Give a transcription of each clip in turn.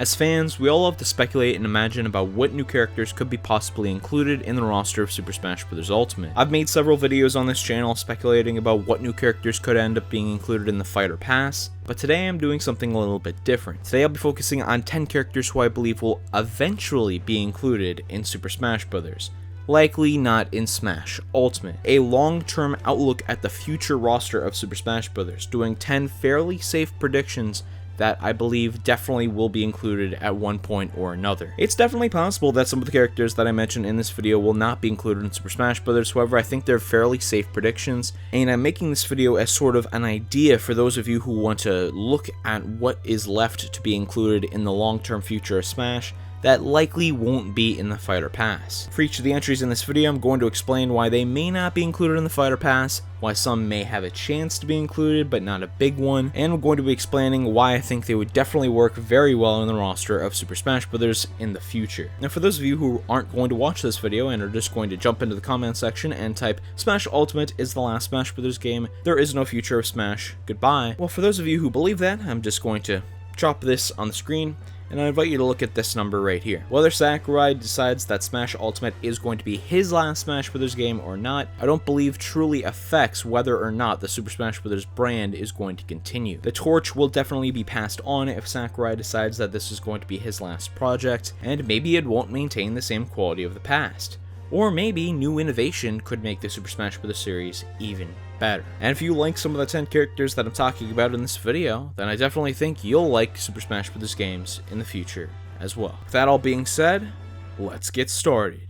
As fans, we all love to speculate and imagine about what new characters could be possibly included in the roster of Super Smash Bros. Ultimate. I've made several videos on this channel speculating about what new characters could end up being included in the Fighter Pass, but today I'm doing something a little bit different. Today I'll be focusing on 10 characters who I believe will eventually be included in Super Smash Bros. Likely not in Smash Ultimate. A long-term outlook at the future roster of Super Smash Bros., doing 10 fairly safe predictions that I believe definitely will be included at one point or another. It's definitely possible that some of the characters that I mentioned in this video will not be included in Super Smash Bros., however I think they're fairly safe predictions, and I'm making this video as sort of an idea for those of you who want to look at what is left to be included in the long-term future of Smash that likely won't be in the Fighter Pass. For each of the entries in this video, I'm going to explain why they may not be included in the Fighter Pass, why some may have a chance to be included but not a big one, and I'm going to be explaining why I think they would definitely work very well in the roster of Super Smash Bros. In the future. Now for those of you who aren't going to watch this video and are just going to jump into the comment section and type Smash Ultimate is the last Smash Bros. Game, there is no future of Smash, goodbye. Well, for those of you who believe that, I'm just going to drop this on the screen, and I invite you to look at this number right here. Whether Sakurai decides that Smash Ultimate is going to be his last Smash Bros. Game or not, I don't believe truly affects whether or not the Super Smash Bros. Brand is going to continue. The torch will definitely be passed on if Sakurai decides that this is going to be his last project, and maybe it won't maintain the same quality of the past. Or maybe new innovation could make the Super Smash Bros. Series even better. And if you like some of the 10 characters that I'm talking about in this video, then I definitely think you'll like Super Smash Bros. Games in the future as well. With that all being said, let's get started.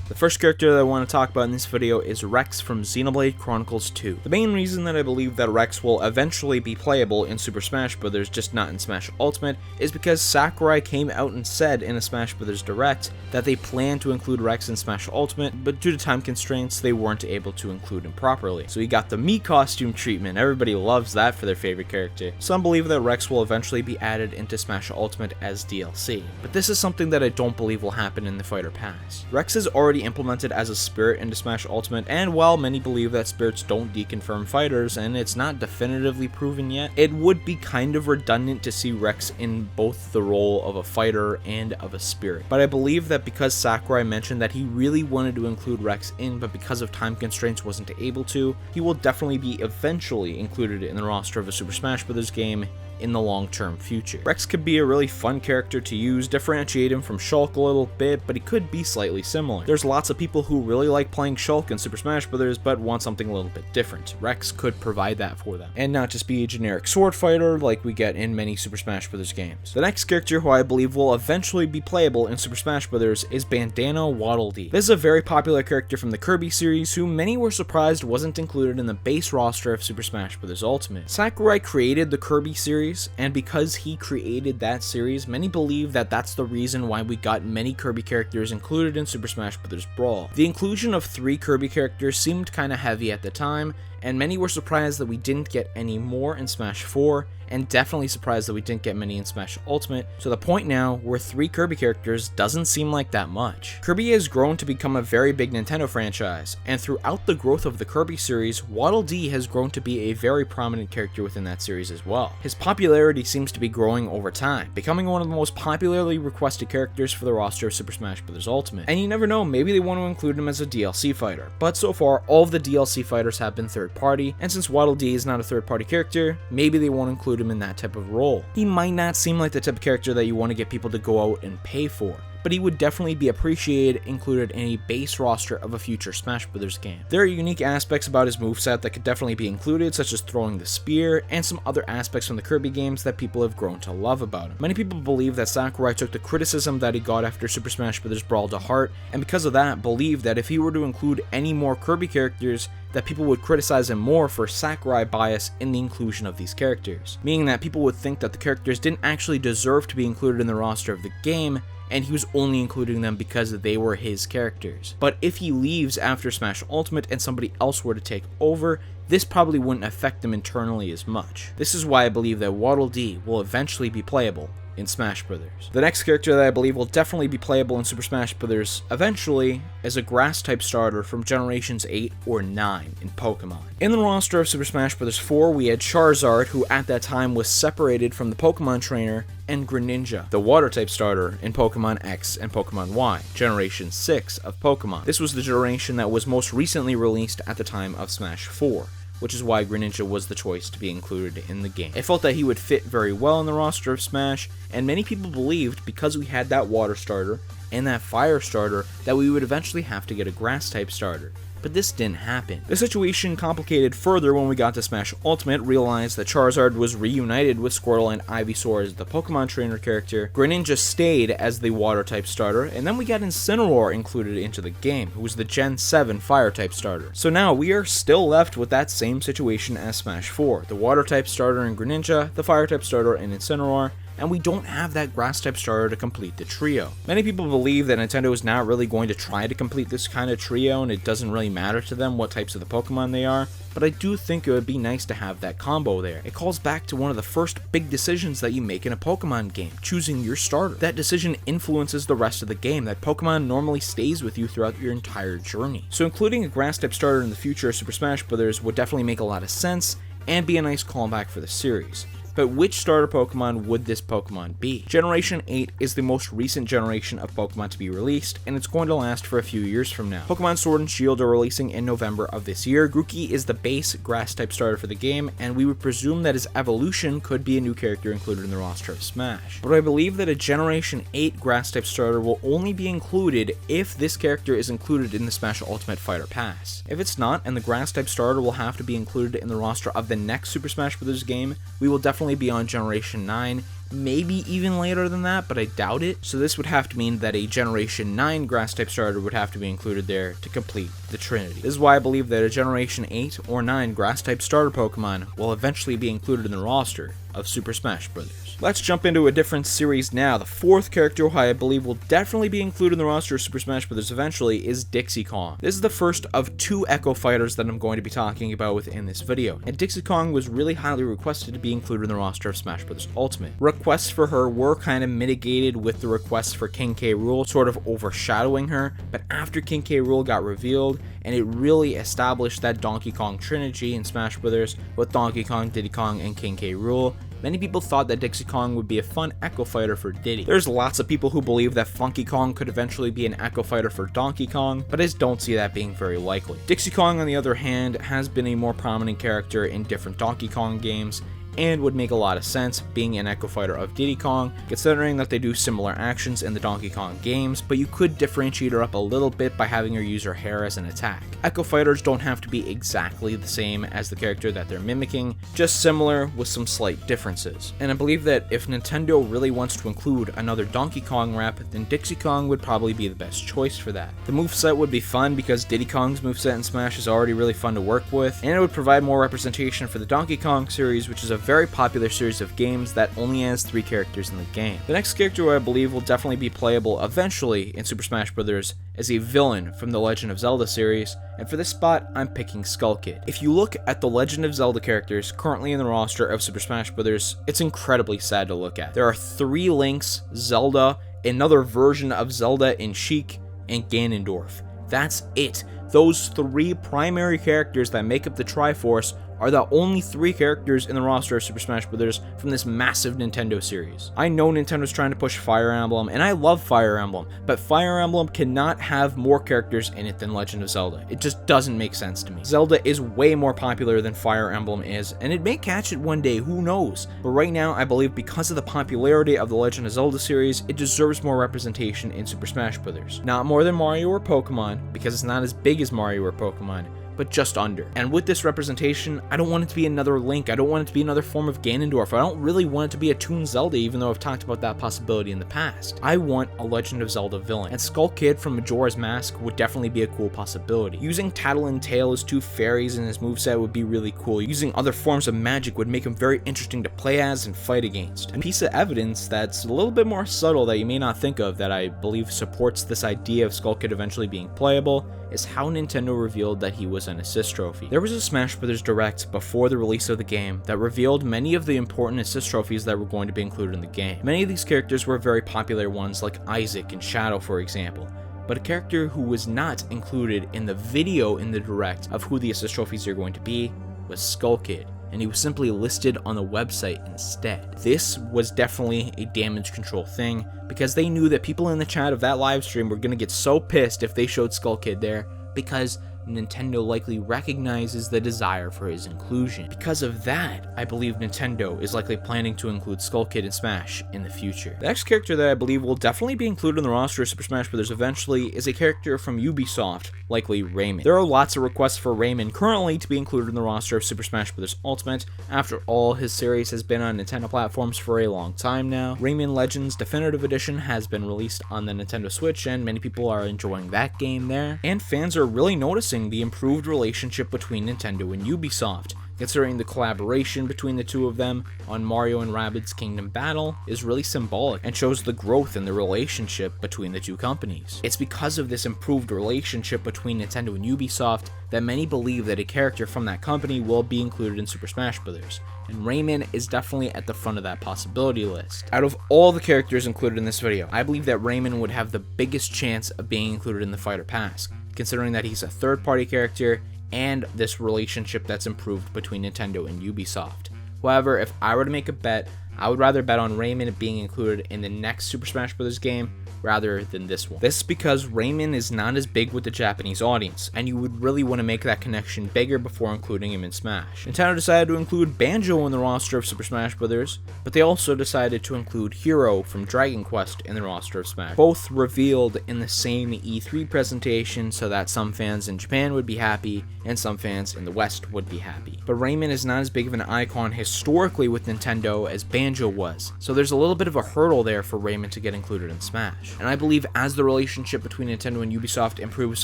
The first character that I want to talk about in this video is Rex from Xenoblade Chronicles 2. The main reason that I believe that Rex will eventually be playable in Super Smash Bros., just not in Smash Ultimate, is because Sakurai came out and said in a Smash Bros. Direct that they plan to include Rex in Smash Ultimate, but due to time constraints, they weren't able to include him properly. So he got the Mii costume treatment. Everybody loves that for their favorite character. Some believe that Rex will eventually be added into Smash Ultimate as DLC, but this is something that I don't believe will happen in the Fighter Pass. Rex is already implemented as a spirit into Smash Ultimate, and while many believe that spirits don't deconfirm fighters and it's not definitively proven yet, it would be kind of redundant to see Rex in both the role of a fighter and of a spirit. But I believe that because Sakurai mentioned that he really wanted to include Rex in, but because of time constraints wasn't able to, he will definitely be eventually included in the roster of a Super Smash Bros. Game in the long-term future. Rex could be a really fun character to use, differentiate him from Shulk a little bit, but he could be slightly similar. There's lots of people who really like playing Shulk in Super Smash Bros. But want something a little bit different. Rex could provide that for them, and not just be a generic sword fighter like we get in many Super Smash Bros. Games. The next character who I believe will eventually be playable in Super Smash Bros. Is Bandana Waddle Dee. This is a very popular character from the Kirby series who many were surprised wasn't included in the base roster of Super Smash Bros. Ultimate. Sakurai created the Kirby series, and because he created that series, many believe that that's the reason why we got many Kirby characters included in Super Smash Bros. Brawl. The inclusion of 3 Kirby characters seemed kinda heavy at the time, and many were surprised that we didn't get any more in Smash 4, and definitely surprised that we didn't get many in Smash Ultimate, to the point now where 3 Kirby characters doesn't seem like that much. Kirby has grown to become a very big Nintendo franchise, and throughout the growth of the Kirby series, Waddle Dee has grown to be a very prominent character within that series as well. His popularity seems to be growing over time, becoming one of the most popularly requested characters for the roster of Super Smash Bros. Ultimate. And you never know, maybe they want to include him as a DLC fighter, but so far, all of the DLC fighters have been third party, and since Waddle Dee is not a third party character, maybe they won't include him in that type of role. He might not seem like the type of character that you want to get people to go out and pay for, but he would definitely be appreciated included in a base roster of a future Smash Bros. Game. There are unique aspects about his moveset that could definitely be included, such as throwing the spear, and some other aspects from the Kirby games that people have grown to love about him. Many people believe that Sakurai took the criticism that he got after Super Smash Bros. Brawl to heart, and because of that, believe that if he were to include any more Kirby characters, that people would criticize him more for Sakurai bias in the inclusion of these characters, meaning that people would think that the characters didn't actually deserve to be included in the roster of the game, and he was only including them because they were his characters. But if he leaves after Smash Ultimate and somebody else were to take over, this probably wouldn't affect them internally as much. This is why I believe that Waddle Dee will eventually be playable in Smash Bros. The next character that I believe will definitely be playable in Super Smash Bros. Eventually is a Grass-type starter from Generations 8 or 9 in Pokemon. In the roster of Super Smash Bros. 4, we had Charizard, who at that time was separated from the Pokemon Trainer, and Greninja, the Water-type starter in Pokemon X and Pokemon Y, Generation 6 of Pokemon. This was the generation that was most recently released at the time of Smash 4. Which is why Greninja was the choice to be included in the game. I felt that he would fit very well in the roster of Smash, and many people believed because we had that water starter and that fire starter that we would eventually have to get a grass type starter. But this didn't happen. The situation complicated further when we got to Smash Ultimate, realized that Charizard was reunited with Squirtle and Ivysaur as the Pokemon Trainer character, Greninja stayed as the Water-type starter, and then we got Incineroar included into the game, who was the Gen 7 Fire-type starter. So now we are still left with that same situation as Smash 4, the Water-type starter in Greninja, the Fire-type starter in Incineroar, and we don't have that Grass-type starter to complete the trio. Many people believe that Nintendo is not really going to try to complete this kind of trio, and it doesn't really matter to them what types of the Pokemon they are, but I do think it would be nice to have that combo there. It calls back to one of the first big decisions that you make in a Pokemon game, choosing your starter. That decision influences the rest of the game. That Pokemon normally stays with you throughout your entire journey. So including a Grass-type starter in the future of Super Smash Bros. Would definitely make a lot of sense, and be a nice callback for the series. But which starter Pokemon would this Pokemon be? Generation 8 is the most recent generation of Pokemon to be released, and it's going to last for a few years from now. Pokemon Sword and Shield are releasing in November of this year. Grookey is the base Grass-type starter for the game, and we would presume that his evolution could be a new character included in the roster of Smash. But I believe that a Generation 8 Grass-type starter will only be included if this character is included in the Smash Ultimate Fighter Pass. If it's not, and the Grass-type starter will have to be included in the roster of the next Super Smash Bros. Game, we will definitely be on Generation 9, maybe even later than that, but I doubt it. So this would have to mean that a Generation 9 Grass-type starter would have to be included there to complete the Trinity. This is why I believe that a Generation 8 or 9 Grass-type starter Pokemon will eventually be included in the roster of Super Smash Bros. Let's jump into a different series now. The fourth character who I believe will definitely be included in the roster of Super Smash Bros. Eventually is Dixie Kong. This is the first of two Echo Fighters that I'm going to be talking about within this video, and Dixie Kong was really highly requested to be included in the roster of Smash Bros. Ultimate. Requests for her were kind of mitigated with the requests for King K. Rool sort of overshadowing her, but after King K. Rool got revealed, and it really established that Donkey Kong trilogy in Smash Bros. With Donkey Kong, Diddy Kong, and King K. Rool, many people thought that Dixie Kong would be a fun Echo Fighter for Diddy. There's lots of people who believe that Funky Kong could eventually be an Echo Fighter for Donkey Kong, but I just don't see that being very likely. Dixie Kong, on the other hand, has been a more prominent character in different Donkey Kong games, and would make a lot of sense being an Echo Fighter of Diddy Kong, considering that they do similar actions in the Donkey Kong games, but you could differentiate her up a little bit by having her use her hair as an attack. Echo Fighters don't have to be exactly the same as the character that they're mimicking, just similar with some slight differences. And I believe that if Nintendo really wants to include another Donkey Kong rep, then Dixie Kong would probably be the best choice for that. The moveset would be fun because Diddy Kong's moveset in Smash is already really fun to work with, and it would provide more representation for the Donkey Kong series, which is a very popular series of games that only has 3 characters in the game. The next character who I believe will definitely be playable eventually in Super Smash Bros. Is a villain from the Legend of Zelda series, and for this spot, I'm picking Skull Kid. If you look at the Legend of Zelda characters currently in the roster of Super Smash Bros., it's incredibly sad to look at. There are 3 Links, Zelda, another version of Zelda in Sheik, and Ganondorf. That's it. Those 3 primary characters that make up the Triforce are the only 3 characters in the roster of Super Smash Bros. From this massive Nintendo series. I know Nintendo's trying to push Fire Emblem, and I love Fire Emblem, but Fire Emblem cannot have more characters in it than Legend of Zelda. It just doesn't make sense to me. Zelda is way more popular than Fire Emblem is, and it may catch it one day, who knows? But right now, I believe because of the popularity of the Legend of Zelda series, it deserves more representation in Super Smash Bros. Not more than Mario or Pokemon, because it's not as big as Mario or Pokemon, but just under. And with this representation, I don't want it to be another Link, I don't want it to be another form of Ganondorf, I don't really want it to be a Toon Zelda, even though I've talked about that possibility in the past. I want a Legend of Zelda villain, and Skull Kid from Majora's Mask would definitely be a cool possibility. Using Tattle and Tail as 2 fairies in his moveset would be really cool. Using other forms of magic would make him very interesting to play as and fight against. A piece of evidence that's a little bit more subtle that you may not think of that I believe supports this idea of Skull Kid eventually being playable is how Nintendo revealed that he was an assist trophy. There was a Smash Bros. Direct before the release of the game that revealed many of the important assist trophies that were going to be included in the game. Many of these characters were very popular ones like Isaac and Shadow, for example. But a character who was not included in the video in the Direct of who the assist trophies are going to be was Skull Kid, and he was simply listed on the website instead. This was definitely a damage control thing, because they knew that people in the chat of that live stream were going to get so pissed if they showed Skull Kid there, because Nintendo likely recognizes the desire for his inclusion. Because of that, I believe Nintendo is likely planning to include Skull Kid in Smash in the future. The next character that I believe will definitely be included in the roster of Super Smash Bros. Eventually is a character from Ubisoft, likely Rayman. There are lots of requests for Rayman currently to be included in the roster of Super Smash Bros. Ultimate. After all, his series has been on Nintendo platforms for a long time now. Rayman Legends Definitive Edition has been released on the Nintendo Switch, and many people are enjoying that game there. And fans are really noticing the improved relationship between Nintendo and Ubisoft, considering the collaboration between the two of them on Mario and Rabbids Kingdom Battle is really symbolic and shows the growth in the relationship between the two companies. It's because of this improved relationship between Nintendo and Ubisoft that many believe that a character from that company will be included in Super Smash Bros., and Rayman is definitely at the front of that possibility list. Out of all the characters included in this video, I believe that Rayman would have the biggest chance of being included in the Fighter Pass, considering that he's a third-party character and this relationship that's improved between Nintendo and Ubisoft. However, if I were to make a bet, I would rather bet on Rayman being included in the next Super Smash Bros. Game rather than this one. This is because Rayman is not as big with the Japanese audience, and you would really want to make that connection bigger before including him in Smash. Nintendo decided to include Banjo in the roster of Super Smash Bros., but they also decided to include Hero from Dragon Quest in the roster of Smash. Both revealed in the same E3 presentation so that some fans in Japan would be happy and some fans in the West would be happy. But Rayman is not as big of an icon historically with Nintendo as Banjo was, so there's a little bit of a hurdle there for Rayman to get included in Smash. And I believe as the relationship between Nintendo and Ubisoft improves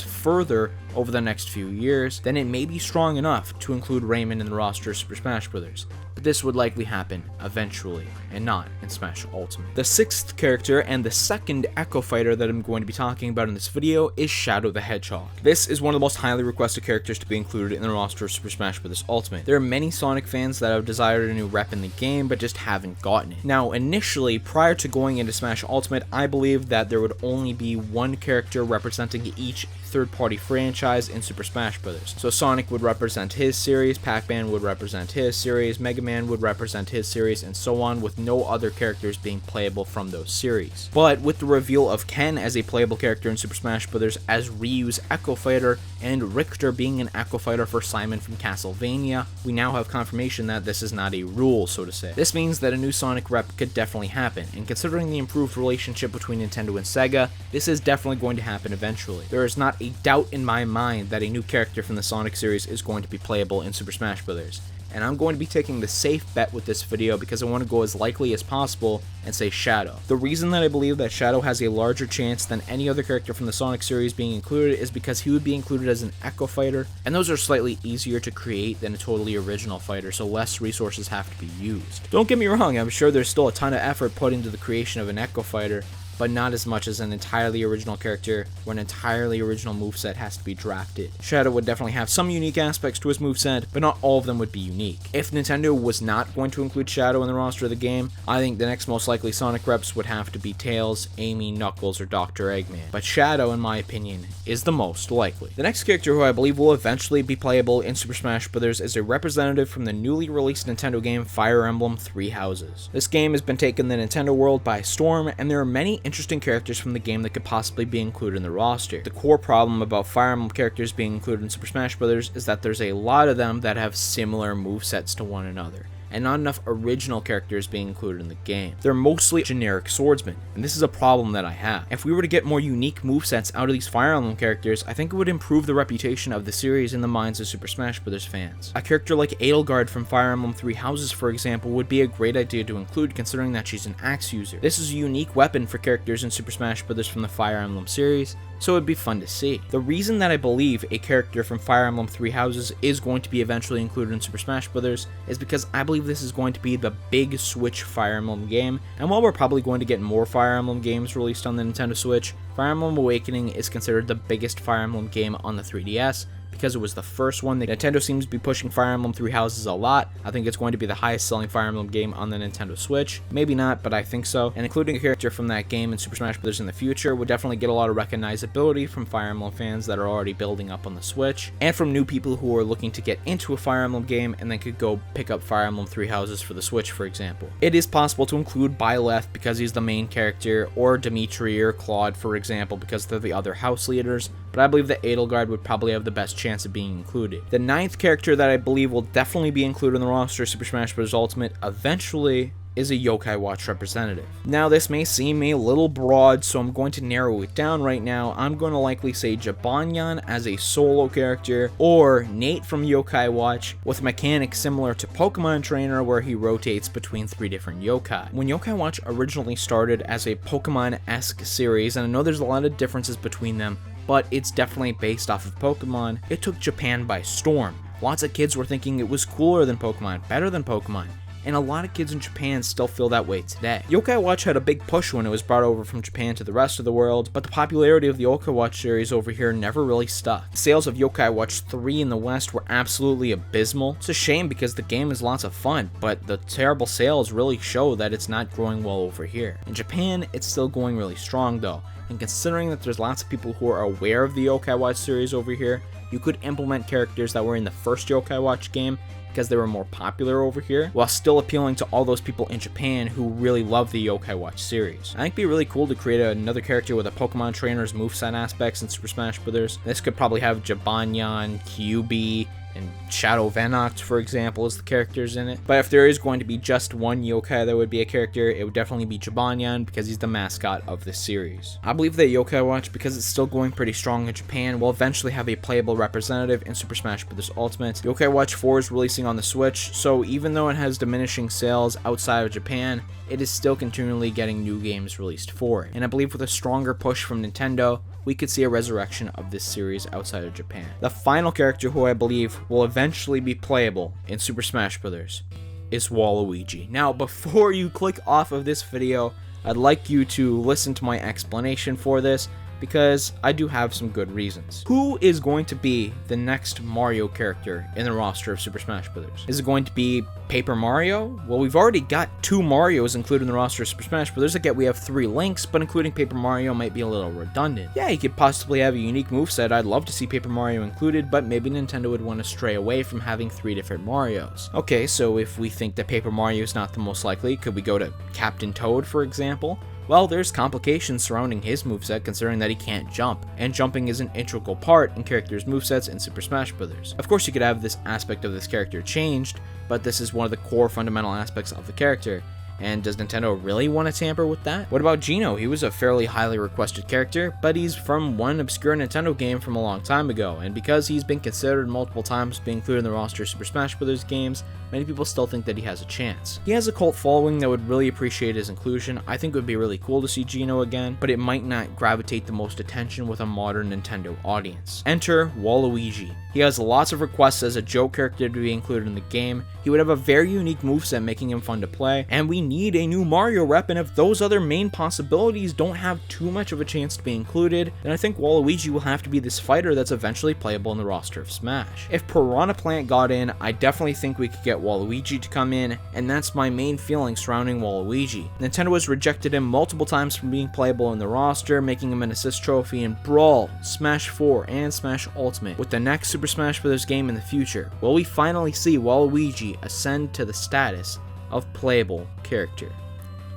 further over the next few years, then it may be strong enough to include Rayman in the roster of Super Smash Bros. But this would likely happen eventually, and not in Smash Ultimate. The sixth character and the second Echo Fighter that I'm going to be talking about in this video is Shadow the Hedgehog. This is one of the most highly requested characters to be included in the roster of Super Smash Bros. Ultimate. There are many Sonic fans that have desired a new rep in the game, but just haven't gotten it. Now, initially, prior to going into Smash Ultimate, I believed that there would only be one character representing each third-party franchise in Super Smash Bros. So Sonic would represent his series, Pac-Man would represent his series, Mega Man would represent his series, and so on, with no other characters being playable from those series. But with the reveal of Ken as a playable character in Super Smash Bros. As Ryu's Echo Fighter, and Richter being an Echo Fighter for Simon from Castlevania, we now have confirmation that this is not a rule, so to say. This means that a new Sonic rep could definitely happen, and considering the improved relationship between Nintendo and Sega, this is definitely going to happen eventually. There is not a doubt in my mind that a new character from the Sonic series is going to be playable in Super Smash Bros. And I'm going to be taking the safe bet with this video because I want to go as likely as possible and say Shadow. The reason that I believe that Shadow has a larger chance than any other character from the Sonic series being included is because he would be included as an Echo Fighter, and those are slightly easier to create than a totally original fighter, so less resources have to be used. Don't get me wrong, I'm sure there's still a ton of effort put into the creation of an Echo Fighter, but not as much as an entirely original character where an entirely original moveset has to be drafted. Shadow would definitely have some unique aspects to his moveset, but not all of them would be unique. If Nintendo was not going to include Shadow in the roster of the game, I think the next most likely Sonic reps would have to be Tails, Amy, Knuckles, or Dr. Eggman. But Shadow, in my opinion, is the most likely. The next character who I believe will eventually be playable in Super Smash Bros. Is a representative from the newly released Nintendo game Fire Emblem Three Houses. This game has been taking the Nintendo world by storm, and there are many interesting characters from the game that could possibly be included in the roster. The core problem about Fire Emblem characters being included in Super Smash Bros. Is that there's a lot of them that have similar movesets to one another, and not enough original characters being included in the game. They're mostly generic swordsmen, and this is a problem that I have. If we were to get more unique movesets out of these Fire Emblem characters, I think it would improve the reputation of the series in the minds of Super Smash Bros. Fans. A character like Edelgard from Fire Emblem Three Houses, for example, would be a great idea to include considering that she's an axe user. This is a unique weapon for characters in Super Smash Bros. From the Fire Emblem series, so it'd be fun to see. The reason that I believe a character from Fire Emblem Three Houses is going to be eventually included in Super Smash Bros. Is because I believe believe this is going to be the big Switch Fire Emblem game, and while we're probably going to get more Fire Emblem games released on the Nintendo Switch, Fire Emblem Awakening is considered the biggest Fire Emblem game on the 3DS, because it was the first one. Nintendo seems to be pushing Fire Emblem Three Houses a lot. I think it's going to be the highest selling Fire Emblem game on the Nintendo Switch. Maybe not, but I think so. And including a character from that game in Super Smash Bros. In the future would definitely get a lot of recognizability from Fire Emblem fans that are already building up on the Switch, and from new people who are looking to get into a Fire Emblem game and then could go pick up Fire Emblem Three Houses for the Switch, for example. It is possible to include Byleth because he's the main character, or Dimitri or Claude, for example, because they're the other house leaders, but I believe that Edelgard would probably have the best chance of being included. The 9th character that I believe will definitely be included in the roster of Super Smash Bros. Ultimate eventually is a Yokai Watch representative. Now, this may seem a little broad, so I'm going to narrow it down right now. I'm going to likely say Jibanyan as a solo character, or Nate from Yokai Watch with mechanics similar to Pokemon Trainer where he rotates between 3 different yokai. When Yokai Watch originally started as a Pokemon-esque series, and I know there's a lot of differences between them, but it's definitely based off of Pokemon, it took Japan by storm. Lots of kids were thinking it was cooler than Pokemon, better than Pokemon, and a lot of kids in Japan still feel that way today. Yokai Watch had a big push when it was brought over from Japan to the rest of the world, but the popularity of the Yokai Watch series over here never really stuck. Sales of Yokai Watch 3 in the West were absolutely abysmal. It's a shame because the game is lots of fun, but the terrible sales really show that it's not growing well over here. In Japan, it's still going really strong though, and considering that there's lots of people who are aware of the Yokai Watch series over here, you could implement characters that were in the first Yokai Watch game because they were more popular over here, while still appealing to all those people in Japan who really love the Yokai Watch series. I think it'd be really cool to create another character with a Pokemon Trainer's moveset aspects in Super Smash Bros. This could probably have Jibanyan, Kyuubi, and Shadow Venoct, for example, as the characters in it. But if there is going to be just one yokai that would be a character, it would definitely be Jibanyan because he's the mascot of this series. I believe that Yokai Watch, because it's still going pretty strong in Japan, will eventually have a playable representative in Super Smash Bros. Ultimate. Yokai Watch 4 is releasing on the Switch, so even though it has diminishing sales outside of Japan, it is still continually getting new games released for it. And I believe with a stronger push from Nintendo, we could see a resurrection of this series outside of Japan. The final character who I believe will eventually be playable in Super Smash Bros. Is Waluigi. Now, before you click off of this video, I'd like you to listen to my explanation for this, because I do have some good reasons. Who is going to be the next Mario character in the roster of Super Smash Bros? Is it going to be Paper Mario? Well, we've already got 2 Marios included in the roster of Super Smash Bros. Again, we have 3 Links, but including Paper Mario might be a little redundant. Yeah, you could possibly have a unique moveset. I'd love to see Paper Mario included, but maybe Nintendo would want to stray away from having 3 different Marios. Okay, so if we think that Paper Mario is not the most likely, could we go to Captain Toad, for example? Well, there's complications surrounding his moveset considering that he can't jump, and jumping is an integral part in characters' movesets in Super Smash Bros. Of course, you could have this aspect of this character changed, but this is one of the core fundamental aspects of the character. And does Nintendo really want to tamper with that? What about Geno? He was a fairly highly requested character, but he's from one obscure Nintendo game from a long time ago, and because he's been considered multiple times to be included in the roster of Super Smash Bros. Games, many people still think that he has a chance. He has a cult following that would really appreciate his inclusion. I think it would be really cool to see Geno again, but it might not gravitate the most attention with a modern Nintendo audience. Enter Waluigi. He has lots of requests as a joke character to be included in the game. He would have a very unique moveset making him fun to play, and we need a new Mario rep, and if those other main possibilities don't have too much of a chance to be included, then I think Waluigi will have to be this fighter that's eventually playable in the roster of Smash. If Piranha Plant got in, I definitely think we could get Waluigi to come in, and that's my main feeling surrounding Waluigi. Nintendo has rejected him multiple times from being playable in the roster, making him an assist trophy in Brawl, Smash 4, and Smash Ultimate. With the next Super Smash Bros. Game in the future, will we finally see Waluigi ascend to the status of playable character?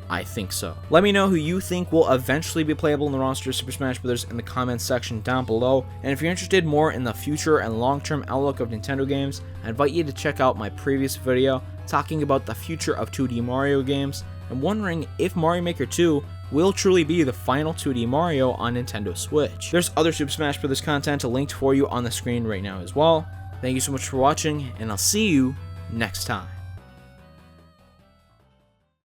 I think so. Let me know who you think will eventually be playable in the roster of Super Smash Bros. In the comments section down below, and if you're interested more in the future and long-term outlook of Nintendo games, I invite you to check out my previous video talking about the future of 2D Mario games, and wondering if Mario Maker 2 will truly be the final 2D Mario on Nintendo Switch. There's other Super Smash Bros. Content linked for you on the screen right now as well. Thank you so much for watching, and I'll see you next time.